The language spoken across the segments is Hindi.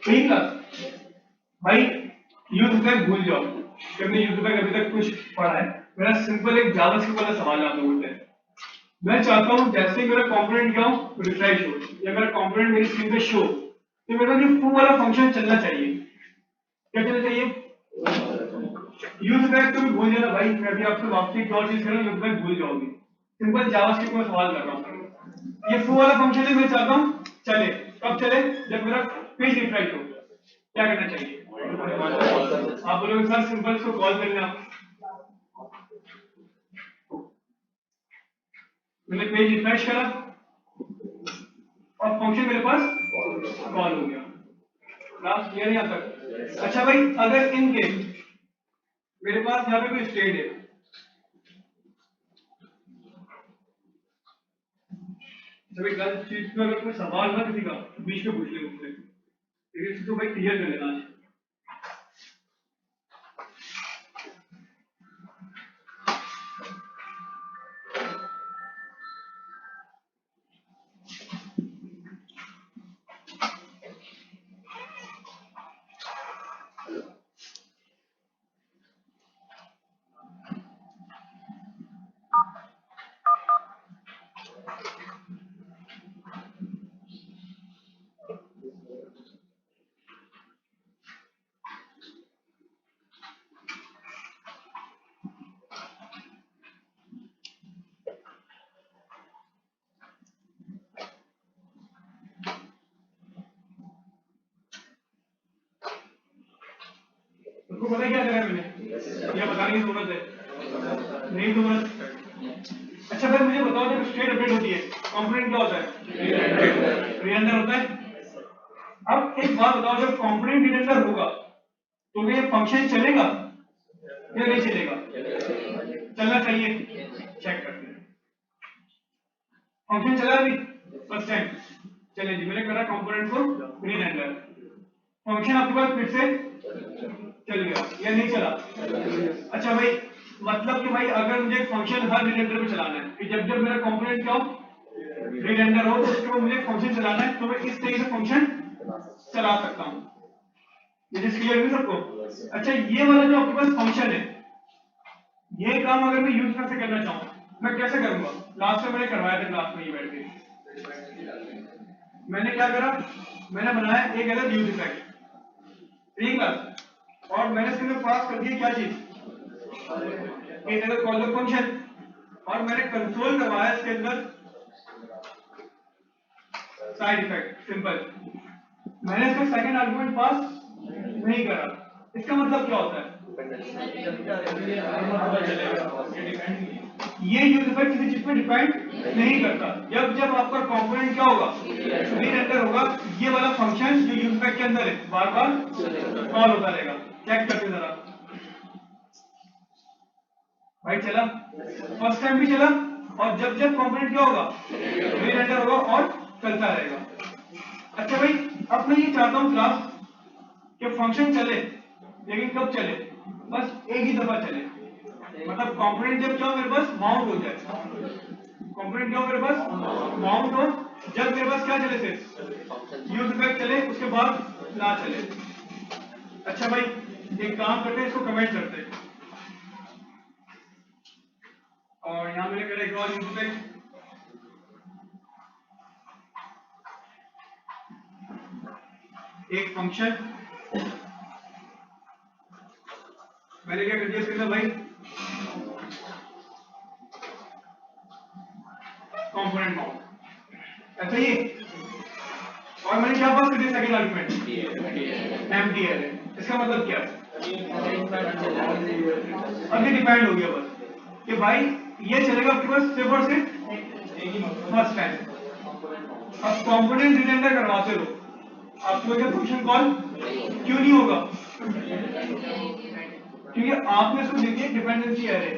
ठीक है भाई, यूज बैक भूल जाओ कि हमने यूज बैक अभी तक कुछ पढ़ा है। मेरा सिंपल एक जावास्क्रिप्ट वाला सवाल आप लोगों से, मैं चाहता हूं जैसे मेरा कंपोनेंट क्या हो रिफ्रेश हो या मेरा कंपोनेंट मेरी स्क्रीन पे शो, तो मेरा जो फू वाला फंक्शन चलना चाहिए। क्या चलना चाहिए? यूज बैक तो भूल जाना भाई, मैं भी आपसे वापसी एक और चीज कर रहा हूं, यूज बैक भूल जाओगे। सिंपल जावास्क्रिप्ट में सवाल कर रहा हूं, ये फू वाला फंक्शन है, मैं चाहता हूं चले। कब चले? जब मेरा पेज रिफ्रेश हो। क्या करना चाहिए? आप बोलोगे सर सिंपल इसको कॉल कर लें आप। मैंने पेज रिफ्रेश करा और फंक्शन मेरे पास कॉल हो गया। लास्ट क्लियर यहां तक? अच्छा भाई, अगर इन केस मेरे पास यहाँ पे कोई स्टेट है, जब एक गलत चीज पे अगर कोई सवाल ना किसी का बीच में पूछ ले मुझसे, लेकिन इसको भाई क्लियर कर लेना आज। उसको पता है क्या करा है मैंने, या बताने की जरूरत है? नहीं जरूरत। अच्छा भाई मुझे बताओ, जब स्टेट अपडेट होती है कंपोनेंट क्या होता है? रीरेंडर होता है। अब एक बात बताओ, जब कंपोनेंट रीरेंडर होगा तो ये फंक्शन चलेगा या नहीं चलेगा? चलना चाहिए। चेक करते हैं, फंक्शन चला अभी फर्स्ट टाइम। चलिए जी, मैंने करा कंपोनेंट को रीरेंडर, फंक्शन आपके पास फिर से चल गया या नहीं चला? अच्छा भाई, मतलब कि भाई अगर मुझे फंक्शन हर रीरेंडर पे चलाना है कि जब जब मेरा कंपोनेंट क्या हो रीरेंडर हो तो उसके बाद मुझे फंक्शन चलाना है, तो मैं इस तरीके से फंक्शन चला सकता हूं। ये क्लियर है सबको? अच्छा, ये वाला जो आपके पास फंक्शन है, ये काम अगर मैं यूज कैसे करना चाहूँ मैं कैसे करूंगा? लास्ट में मैंने करवाया था क्लास में ये बैठ के। मैंने क्या करा, मैंने बनाया एक अलग यूज इफेक्ट, ठीक है, और मैंने इसके अंदर पास कर दिया क्या चीज, एक अलग कॉलम फंक्शन, और मैंने कंट्रोल करवाया इसके अंदर साइड इफेक्ट सिंपल। मैंने इसका सेकंड आर्गुमेंट पास नहीं करा। इसका मतलब क्या होता है? ये यूज इफेक्ट किसी चीज पे डिपेंड नहीं करता। जब जब आपका कंपोनेंट क्या होगा रीरेंडर होगा, ये वाला फंक्शन जो यूज इफेक्ट के अंदर है बार बार कॉल होता रहेगा। चेक करते जरा भाई, चला फर्स्ट टाइम भी चला, और जब जब कंपोनेंट क्या होगा रीरेंडर होगा और चलता रहेगा। अच्छा भाई, अब मैं ये चाहता हूं क्लास कि फंक्शन चले, लेकिन कब चले? बस एक ही दफा चले। मतलब कंपोनेंट जब क्या मेरे पास माउंट हो जाए, कंपोनेंट क्या मेरे पास माउंट हो, जब मेरे पास क्या चले सिर्फ यूज इफेक्ट चले, उसके बाद ना चले। अच्छा भाई, एक काम करते हैं, इसको कमेंट करते हैं, और यहां मैंने करा एक और यूज इफेक्ट, एक फंक्शन मैंने क्या कर दिया इसके अंदर भाई, कंपोनेंट माउंट, ऐसा ही। और मैंने क्या पास कर दिया सेकंड आर्गुमेंट एम्प्टी है। इसका मतलब क्या है? अभी डिपेंड हो गया बस कि भाई ये चलेगा आपके पास सिर्फ और सिर्फ फर्स्ट टाइम। अब कंपोनेंट रीरेंडर करवाते हो, आपको क्या फंक्शन कॉल क्यों नहीं होगा? क्योंकि आपने इसको देखिए डिपेंडेंसी एरे,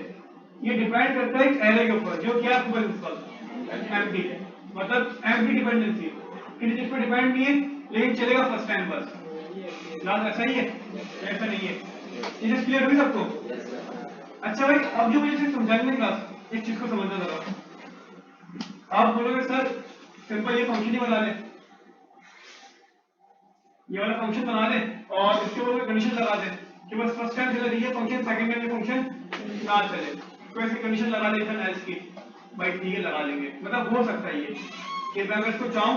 ये डिपेंड करता है एक एरे के ऊपर जो क्या है एम्प्टी, मतलब एम्प्टी डिपेंडेंसी किसी चीज पर डिपेंड नहीं है, लेकिन चलेगा फर्स्ट टाइम बस। लास्ट ऐसा ही है, ऐसा नहीं है। ये चीज क्लियर हुई सबको? अच्छा भाई, अब जो मुझे समझाएंगे क्लास, इस चीज को समझना जरा। आप बोलोगे सर सिंपल ये फंक्शन ही बना ले, ये वाला फंक्शन बना ले और इसके ऊपर कंडीशन लगा दे कि बस फर्स्ट टाइम चले ये फंक्शन, सेकंड टाइम ये फंक्शन ना चले, तो ऐसी कंडीशन लगा ले इफ एल्स की, भाई ठीक है लगा लेंगे। मतलब हो सकता है ये कि मैं इसको चाहूं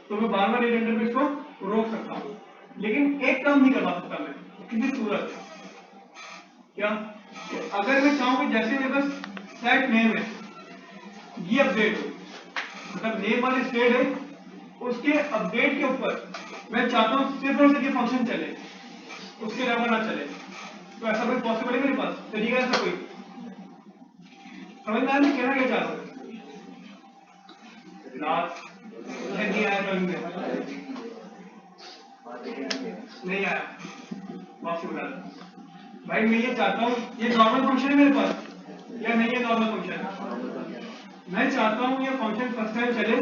तो मैं बार बार रेंडर में इसको रोक सकता हूं, लेकिन एक काम नहीं करवा सकता मैं किसी सूरत। क्या अगर मैं चाहूं कि जैसे मेरे पास सेट नेम है ये अपडेट हो, मतलब नेम वाली स्टेट है उसके अपडेट के ऊपर मैं चाहता हूं सिर्फ और सिर्फ ये फंक्शन चले, उसके अलावा ना चले, तो ऐसा कोई पॉसिबल है मेरे पास तरीका ऐसा कोई? समझ में आया मैं कहना क्या चाह रहा हूं? नहीं आया ड्राइंग में, नहीं आया वापस बता भाई। मैं ये चाहता हूँ ये नॉर्मल फंक्शन है मेरे पास या नहीं है नॉर्मल फंक्शन? मैं चाहता हूँ ये फंक्शन फर्स्ट टाइम चले,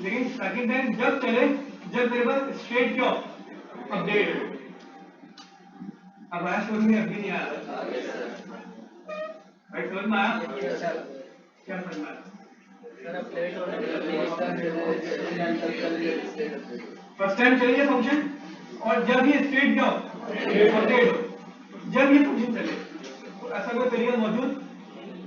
लेकिन सेकंड टाइम जब चले जब मेरे पास स्टेट क्या अपडेट हो। अब आया समझ में? अभी नहीं आया भाई, समझ में आया? क्या समझ में आया? फर्स्ट टाइम चलिए फंक्शन और जब ये स्टेट क्या अपडेट हो जब ये फंक्शन चले, तो ऐसा कोई तरीका मौजूद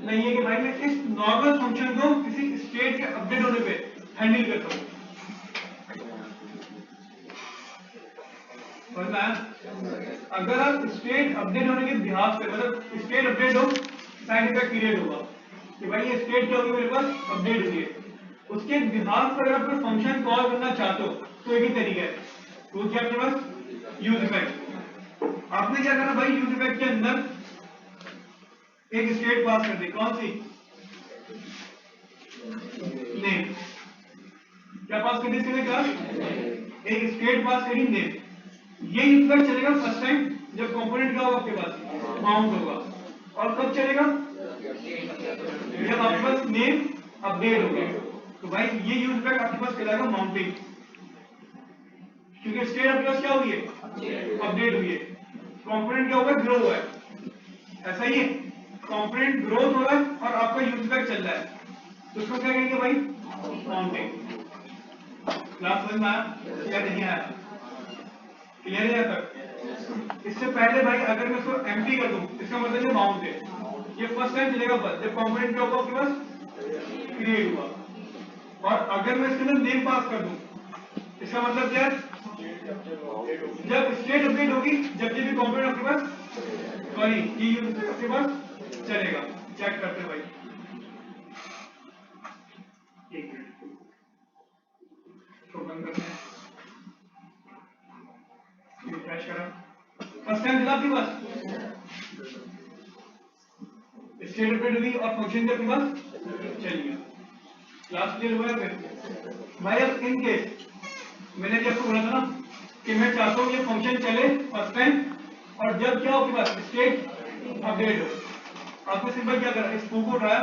नहीं है कि भाई मैं इस नॉर्मल फंक्शन को किसी स्टेट के अपडेट होने पे हैंडल करता हूं। अगर आप स्टेट अपडेट होने के बिहाफ से, मतलब स्टेट अपडेट हो साइड इफेक्ट पीरियड होगा कि भाई ये स्टेट क्या होगी मेरे पास अपडेट हुई है, उसके बिहाफ पर अगर कोई फंक्शन कॉल करना चाहते हो तो एक ही तरीका है, वो क्या आपके पास यूज इफेक्ट। आपने क्या करा भाई, यूज इफेक्ट के अंदर एक स्टेट पास कर दी, कौन सी? नेम। क्या पास कर दी इसके लिए? क्या एक स्टेट पास करी नेम। ये यूज इफेक्ट चलेगा फर्स्ट टाइम जब कंपोनेंट क्या होगा आपके पास माउंट होगा, और कब चलेगा जब आपके पास नेम अपडेट होगा। तो भाई ये यूज इफेक्ट आपके पास चलेगा माउंटिंग, क्योंकि स्टेट आपके पास क्या हुई है अपडेट हुई है, कंपोनेंट क्या होगा ग्रो हुआ है, ऐसा ही है कंपोनेंट ग्रोथ हो रहा है और आपका यूज इफेक्ट चल रहा है, तो उसको क्या कहेंगे भाई माउंटिंग। क्लास समझ में आया या नहीं आया? क्लियर है तक? इससे पहले भाई अगर मैं इसको एम्प्टी कर दूं इसका मतलब ये माउंट है, ये फर्स्ट टाइम चलेगा बस जब कंपोनेंट क्या होगा आपके पास क्रिएट हुआ, और अगर मैं इसके अंदर नेम पास कर दूं इसका मतलब क्या है जब स्टेट अपडेट होगी जब भी कंपोनेंट आपके पास सॉरी ये यूज आपके पास चलेगा। चेक करते हैं भाई, एक मिनट तो बंद करते हैं, रिफ्रेश करा, फर्स्ट टाइम चला आपके पास स्टेट अपडेट हुई और फंक्शन के आपके पास चलिए। क्लास क्लियर हुआ है फिर भाई? अब इन केस मैंने भी आपको बोला था ना कि मैं चाहता हूं ये फंक्शन चले फर्स्ट टाइम और जब क्या हो आपके पास स्टेट अपडेट हो, आपने सिंपल क्या करा इस को उठाया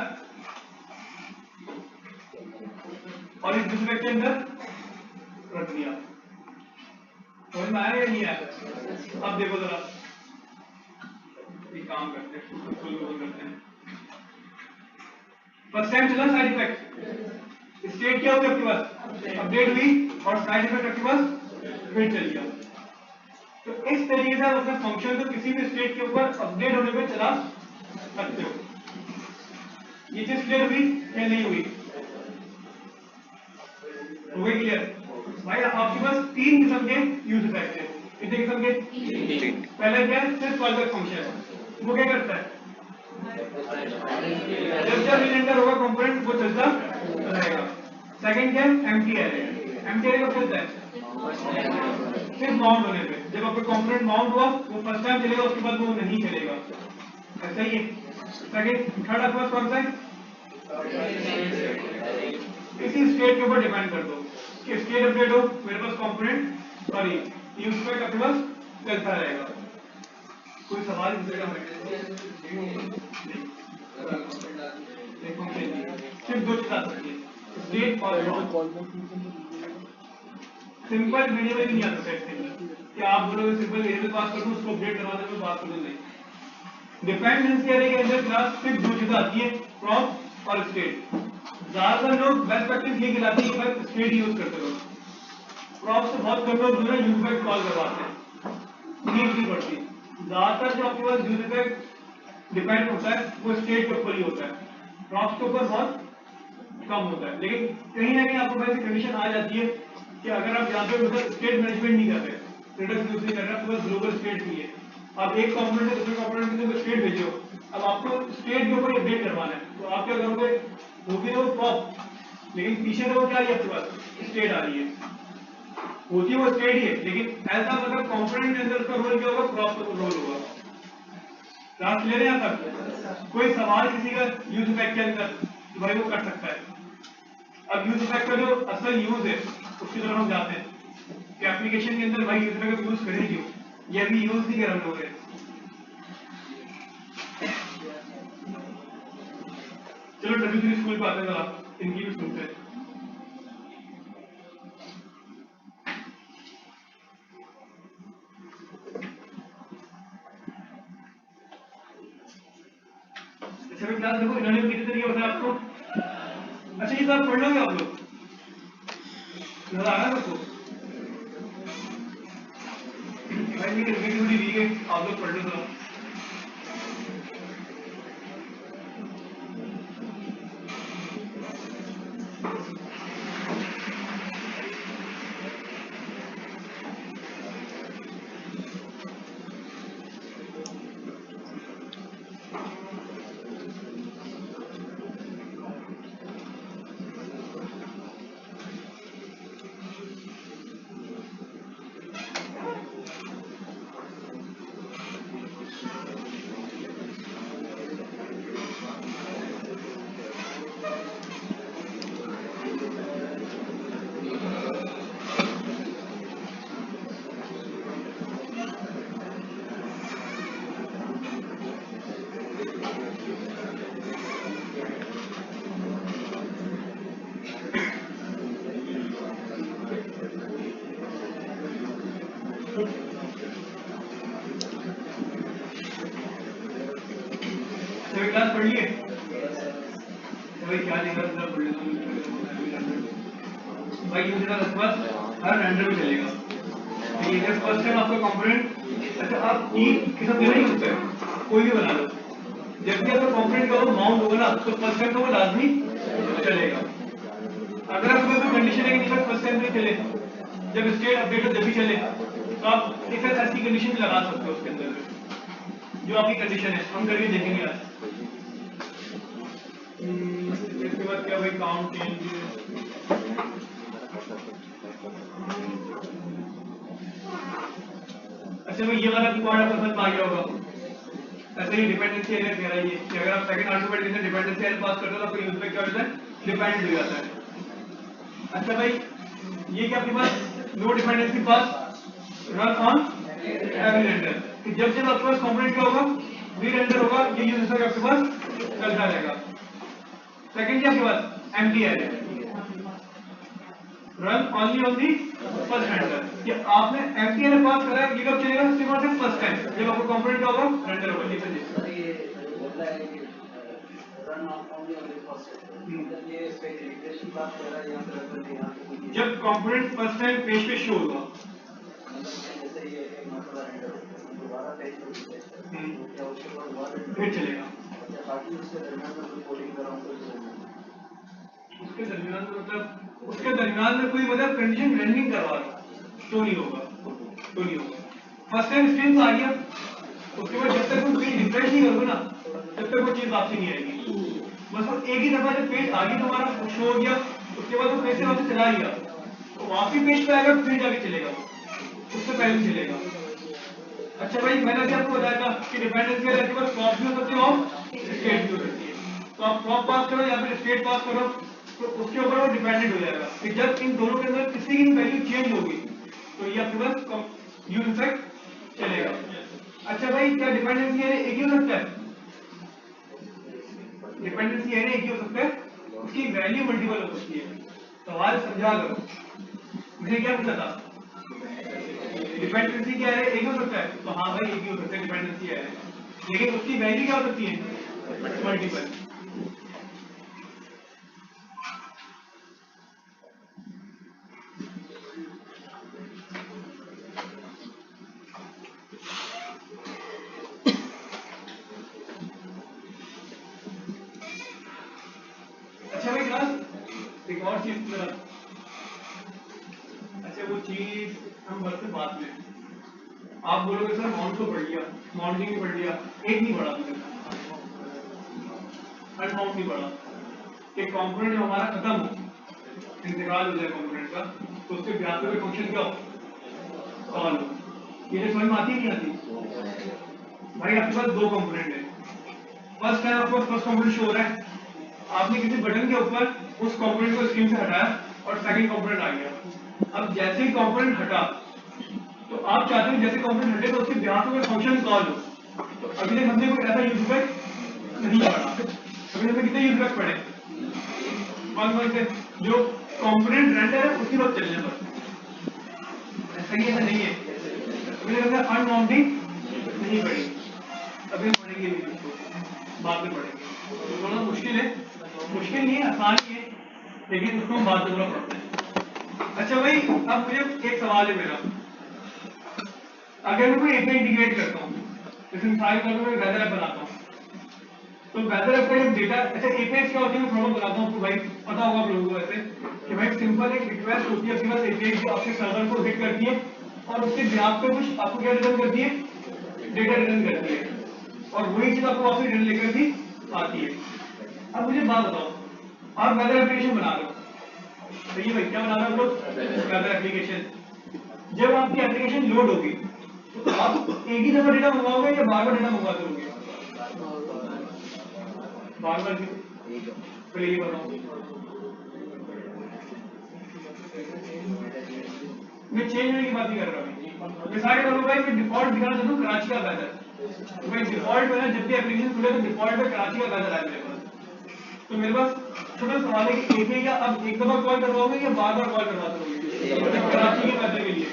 और इस दूसरे के अंदर रख दिया। समझ में आया या नहीं आया? अब देखो जरा ये काम करते हैं, फर्स्ट टाइम चला साइड इफेक्ट, स्टेट क्या होगी आपके पास अपडेट हुई और साइड इफेक्ट आपके पास फिर चल गया। तो इस तरीके से आप अपने फंक्शन को किसी भी स्टेट के ऊपर अपडेट होने पे चला सकते हो। ये चीज क्लियर हुई या नहीं हुई? हो गई क्लियर? भाई आपके पास तीन किस्म के यूज इफेक्ट है, कितने किस्म के? पहला क्या है सिर्फ कॉलबैक फंक्शन, वो क्या करता है जब जब रिलेंडर होगा कंपोनेंट वो चलता रहेगा। सेकंड क्या है एम्प्टी एरे, एम्प्टी एरे कब चलता है सिर्फ माउंट होने पे, जब आपका कंपोनेंट माउंट हुआ वो फर्स्ट टाइम चलेगा उसके बाद वो नहीं चलेगा, ऐसा ही है। सेकंड थर्ड आपके पास कौन सा है? इसी स्टेट के ऊपर डिपेंड कर दो कि स्टेट अपडेट हो मेरे पास कंपोनेंट सॉरी यूज इफेक्ट आपके पास चलता रहेगा। कोई सवाल सिर्फ दो चीज आ सकती है स्टेट और सिंपल वेरिएबल नहीं आ सकता कि आप बोलोगे सिंपल वेरिएबल पास कर दूं उसको अपडेट करवा दें तो बात कर दूं, नहीं। डिपेंडेंसी एरे के अंदर क्लास सिर्फ दो चीजें आती है प्रॉप और स्टेट। ज्यादातर लोग बेस्ट प्रैक्टिस ये खिलाती है कि स्टेट यूज करते रहो, प्रॉप से बहुत कम लोग जो है यूज इफेक्ट कॉल करवाते हैं, नीड नहीं पड़ती। ज्यादातर जो आपके पास यूज इफेक्ट डिपेंड होता है वो स्टेट के ऊपर ही होता है, प्रॉप के ऊपर बहुत कम होता है। लेकिन कहीं ना कहीं आपको पास कंडीशन आ जाती है कि अगर आप यहाँ पे मतलब स्टेट मैनेजमेंट नहीं कर रहे, स्टेटस यूज नहीं कर रहे, आपके पास ग्लोबल स्टेट भी है, आप एक कंपोनेंट से दूसरे कंपोनेंट के स्टेट भेजो, अब आपको स्टेट के ऊपर अपडेट करवाना है, तो आप क्या करोगे, होगी तो प्रॉप, लेकिन पीछे तो वो क्या है आपके पास स्टेट आ रही है, होती वो स्टेट ही है, लेकिन ऐसा मतलब कंपोनेंट के अंदर उसका रोल क्या होगा, प्रॉप का रोल होगा। क्लास ले रहे हैं यहाँ तक? कोई सवाल किसी का यूज इफेक्ट के अंदर तो भाई वो कर सकता है। अब यूज इफेक्ट का जो असल यूज है उसकी तरफ हम जाते हैं कि एप्लीकेशन के अंदर भाई यूज इफेक्ट यूज करें क्यों, ये भी यूज नहीं कर हम लोग। चलो W3 स्कूल पे आते हैं, जरा इनकी भी सुनते हैं। अच्छा क्लास देखो, इन्होंने कितने तरीके बताया आपको। अच्छा ये बात पढ़ लोगे आप लोग, नजर आ रहा है आपको? भाई मेरी थोड़ी वीक है, आप लोग पढ़ लो जरा। क्लास पढ़ लिए भाई, क्या लिखा था पढ़ लो भाई। यूज बस हर रेंडर में चलेगा, ये फर्स्ट टाइम आपका कंपोनेंट। अच्छा आप की किसी भी नहीं होता है, कोई भी बना लो, जब भी आपका कंपोनेंट का वो माउंट होगा ना तो फर्स्ट टाइम तो वो लाजमी चलेगा। अगर आपके पास कंडीशन है कि नहीं फर्स्ट टाइम नहीं चले, जब स्टेट अपडेट हो जब भी चले, तो आप एक ऐसी कंडीशन भी लगा सकते हो उसके अंदर जो आपकी कंडीशन है, हम करके देखेंगे आज। इसके बाद क्या भाई, काउंट चेंज। अच्छा भाई ये वाला पॉइंट आपको समझ में आ गया होगा। ऐसे ही डिपेंडेंसी एरर कह रहा है ये कि अगर आप सेकंड आर्गुमेंट के डिपेंडेंसी एरर पास करते हो तो आपका यूज यूजर क्या होता है, डिपेंडेंट हो जाता है। अच्छा भाई ये क्या आपके पास no dependency pass run on every render, कि जब जब आपके पास कंपोनेंट क्या होगा, री रेंडर होगा, ये यूजर आपके पास चलता रहेगा। सेकंड क्या आपके पास empty array, run only on the first render, कि आपने एम्प्टी एरर पास करा है, ये कब चलेगा, सिर्फ फर्स्ट टाइम जब आपको कंपोनेंट क्या होगा, रेंडर होगा। ये बोलता है कि run only on the first time, ये रिग्रेशन पास कर रहा है यहां पे रेफर यहां, जब कंपोनेंट फर्स्ट टाइम पेज पे शो होगा, जैसे ये एक मतलब रेंडर दोबारा पेज पे क्या उसके बाद दोबारा फिर चलेगा। अच्छा बाकी उसके दरमियान में कोई कोडिंग कर रहा हूं तो उसके दरमियान में मतलब उसके दरमियान में कोई मतलब कंडीशन रनिंग करवा रहा तो नहीं होगा, तो नहीं होगा। फर्स्ट टाइम स्क्रीन आ गया, उसके बाद जब तक तुम पेज रिफ्रेश नहीं करोगे ना तब तक वो चीज वापसी नहीं आएगी। बस वो एक ही दफा जब पेज आगे तुम्हारा शो हो गया उसके बाद वो पेज से वापस चला गया, तो वापसी पेज पे आएगा फिर जाके चलेगा, उससे पहले चलेगा। अच्छा भाई मैंने अभी आपको बताया था कि डिपेंडेंसी एरर के बाद प्रॉप भी हो सकती है और स्टेट भी हो सकती है, तो आप प्रॉप पास करो या फिर स्टेट पास करो तो उसके ऊपर वो डिपेंडेंट हो जाएगा कि जब इन दोनों के अंदर किसी की वैल्यू चेंज होगी तो ये आपके पास यूज इफेक्ट चलेगा। अच्छा भाई क्या डिपेंडेंसी एरर एक ही हो सकता है, डिपेंडेंसी एरर एक ही हो सकता है, उसकी वैल्यू मल्टीपल हो सकती है। सवाल समझा करो, मुझे क्या पूछा था, डिपेंडेंसी क्या है, एक हो सकता है, तो हाँ भाई एक ही हो सकता है डिपेंडेंसी है, लेकिन उसकी वैल्यू क्या हो सकती है, मल्टीपल। और चीज मेरा, अच्छा वो चीज हम बस से बात में आप बोलोगे सर माउंट तो बढ़ गया, माउंटिंग भी बढ़ गया, एक नहीं बढ़ा मुझे, अनमाउंट नहीं बढ़ा। एक कंपोनेंट जो हमारा खत्म हो, इंतकाल हो जाए कंपोनेंट का, तो उसके ब्याज पे फंक्शन क्या हो, कॉल हो। ये जो समझ में आती नहीं आती भाई? आपके पास दो कंपोनेंट है, फर्स्ट टाइम आपको फर्स्ट कंपोनेंट शो हो रहा है, आपने किसी बटन के ऊपर उस कंपोनेंट को स्क्रीन से हटाया और सेकंड कंपोनेंट आ गया। अब जैसे ही कंपोनेंट हटा तो आप चाहते हो जैसे कंपोनेंट हटे तो उसके ब्याज पे फंक्शन कॉल हो, तो अगले हमने कोई ऐसा यूज इफेक्ट नहीं पड़ा। अगले हमें कितने यूज इफेक्ट पड़े? कौन से? जो कंपोनेंट रेंडर है उसी वक्त चलने पर, ऐसा ही ऐसा नहीं है। अगले हमने अनमाउंटिंग नहीं पड़ी, अभी हम पढ़ेंगे बाद में पढ़ेंगे, तो थोड़ा मुश्किल है, मुश्किल नहीं है, आसान ही है, लेकिन उसको हम बाद में थोड़ा पढ़ते हैं। अच्छा भाई, अब मुझे एक सवाल है मेरा, अगर मैं कोई एपीआई इंटीग्रेट करता हूँ, जैसे मिसाल के तौर पर मैं वेदर ऐप बनाता हूँ, तो वेदर ऐप का जब डेटा, अच्छा एपीआई क्या होती है मैं थोड़ा बताता हूँ, तो भाई पता होगा आप लोगों को ऐसे कि भाई सिंपल एक रिक्वेस्ट होती है आपके पास एपीआई जो आपके सर्वर को हिट करती है और उसके ब्याज पे कुछ आपको क्या रिटर्न करती है, डेटा रिटर्न करती है, और वही चीज आपको वापस रिटर्न लेकर भी आती है। अब मुझे बात बताओ, आप वेदर एप्लीकेशन बना रहे हो, तो ये भाई क्या बना रहे हो आप लोग? Weather application. जब आपकी एप्लीकेशन लोड होगी तो आप एक ही दफा डेटा मंगवाओगे या बार बार डेटा मंगवाते रहोगे? बार बार क्यों? पहले ये बताओ। मैं चेंज होने की बात नहीं कर रहा हूँ, मिसाल के तौर पर भाई मैं डिफॉल्ट दिखाना चाहता हूँ कराची का वेदर, भाई डिफॉल्ट में जब भी एप्लीकेशन खुले तो डिफॉल्ट में कराची का वेदर आए मेरे पास, तो मेरे पास छोटा सवाल है कि एक या अब एक दफा कॉल करवाओगे या बार बार कॉल करवाते रहोगे? कराची के वेदर के लिए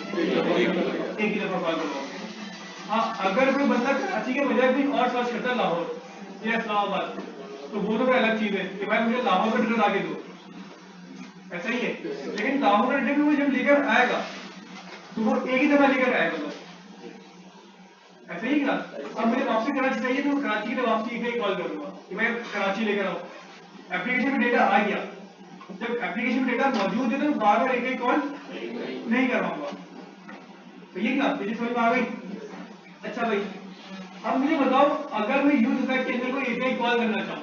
एक ही दफा कॉल करवाओगे। हाँ, अगर कोई बंदा कराची के बजाय कोई और सर्च करता है लाहौर या इस्लामाबाद, तो वो तो अलग चीज है कि भाई मुझे लाहौर का डिटेल आगे दो, ऐसा ही है। लेकिन लाहौर का डिटेल वो जब लेकर आएगा तो वो एक ही दफा लेकर आएगा, मतलब ऐसा ही क्या? अब मुझे वापसी कराची चाहिए तो कराची के लिए वापसी एक ही कॉल करूंगा कि भाई कराची लेकर आओ, एप्लीकेशन में डेटा आ गया, जब एप्लीकेशन में डेटा मौजूद है तो बार बार एक ही कॉल नहीं करवाऊंगा। तो ये क्या मुझे समझ में आ गई? अच्छा भाई, अब मुझे बताओ, अगर मैं यूज इफेक्ट के अंदर कोई एपीआई कॉल करना चाहूँ,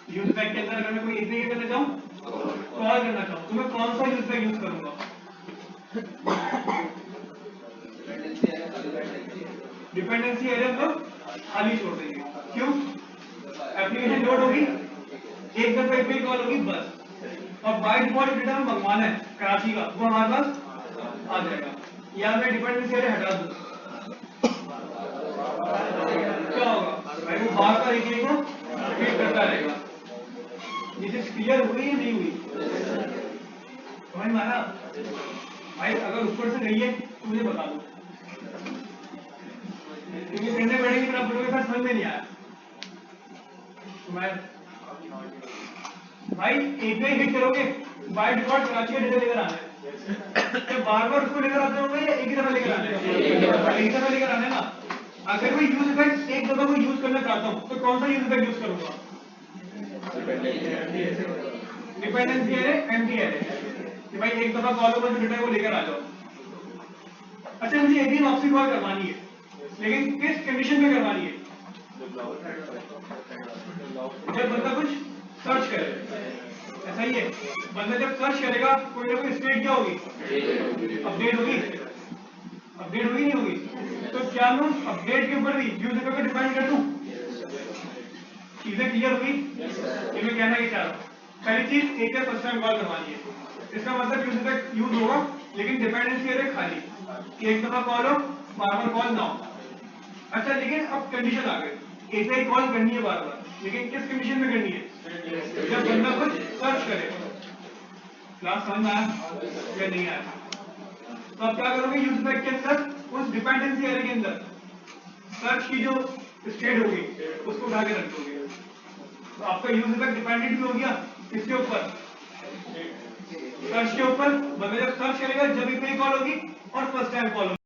यूज इफेक्ट के अंदर अगर मैं कोई एपीआई करना चाहूँ, कॉल करना चाहूँ, तो मैं कौन सा यूज इफेक्ट यूज करूंगा? डिपेंडेंसी एरिया को खाली छोड़ देंगे, क्यों? एप्लीकेशन लोड होगी, एक दफा एपीआई कॉल होगी बस, और बाय डिफॉल्ट डेटा में मंगवाना है कराची का, वो हमारे पास आ जाएगा। या मैं डिपेंडेंसी एरिया हटा दूं, क्या होगा भाई? वो बार बार एक को रिपीट करता रहेगा। ये चीज क्लियर हुई या नहीं हुई? समझ में आया भाई? अगर ऊपर से नहीं है तो मुझे बता दो, क्योंकि पढ़ने बैठेंगे फिर आप बोलोगे सर समझ में नहीं आया। तो मैं भाई एपीआई हिट करोगे, बाय डिफॉल्ट कराची का डेटा लेकर आना है, तो बार बार उसको लेकर आते होंगे या एक ही दफा लेकर आना है? एक दफा लेकर आना है ना। अगर मैं यूज इफेक्ट एक दफा को यूज करना चाहता हूँ तो कौन सा यूज इफेक्ट यूज करूंगा? डिपेंडेंसी एरे, एमटी एरे, कि भाई एक दफा कॉल ओवर जो डेटा है वो लेकर आ जाओ। अच्छा, मुझे एक ही वापसी कॉल करवानी है, लेकिन किस कंडीशन में करवानी है? जब बंदा कुछ सर्च करे, ऐसा ही है, बंदा जब सर्च करेगा कोई ना कोई स्टेट क्या होगी, अपडेट होगी, अपडेट होगी नहीं होगी? तो क्या मैं अपडेट के ऊपर भी यूज इफेक्ट को डिफाइन कर दूं? चीजें क्लियर हुई? ये मैं कहना क्या चाह रहा हूं, पहली चीज एक फर्स्ट टाइम कॉल करवानी है, इसका मतलब यूज इफेक्ट यूज होगा लेकिन डिपेंडेंसी एरिया खाली, एक दफा कॉल हो बार बार कॉल ना हो। अच्छा, लेकिन अब कंडीशन आ गई, एपीआई कॉल करनी है बार बार, लेकिन किस कंडीशन में करनी है? जब बंदा कुछ सर्च करे। क्लास समझ में आया या नहीं आया? तो आप क्या करोगे, यूज इफेक्ट के अंदर उस डिपेंडेंसी एरिया के अंदर सर्च की जो स्टेट होगी उसको उठा के रख दोगे, तो आपका यूज इफेक्ट डिपेंडेंट भी हो गया किसके ऊपर? सर्च के ऊपर। बंदा जब सर्च करेगा जब एपीआई कॉल होगी और फर्स्ट टाइम कॉल होगी।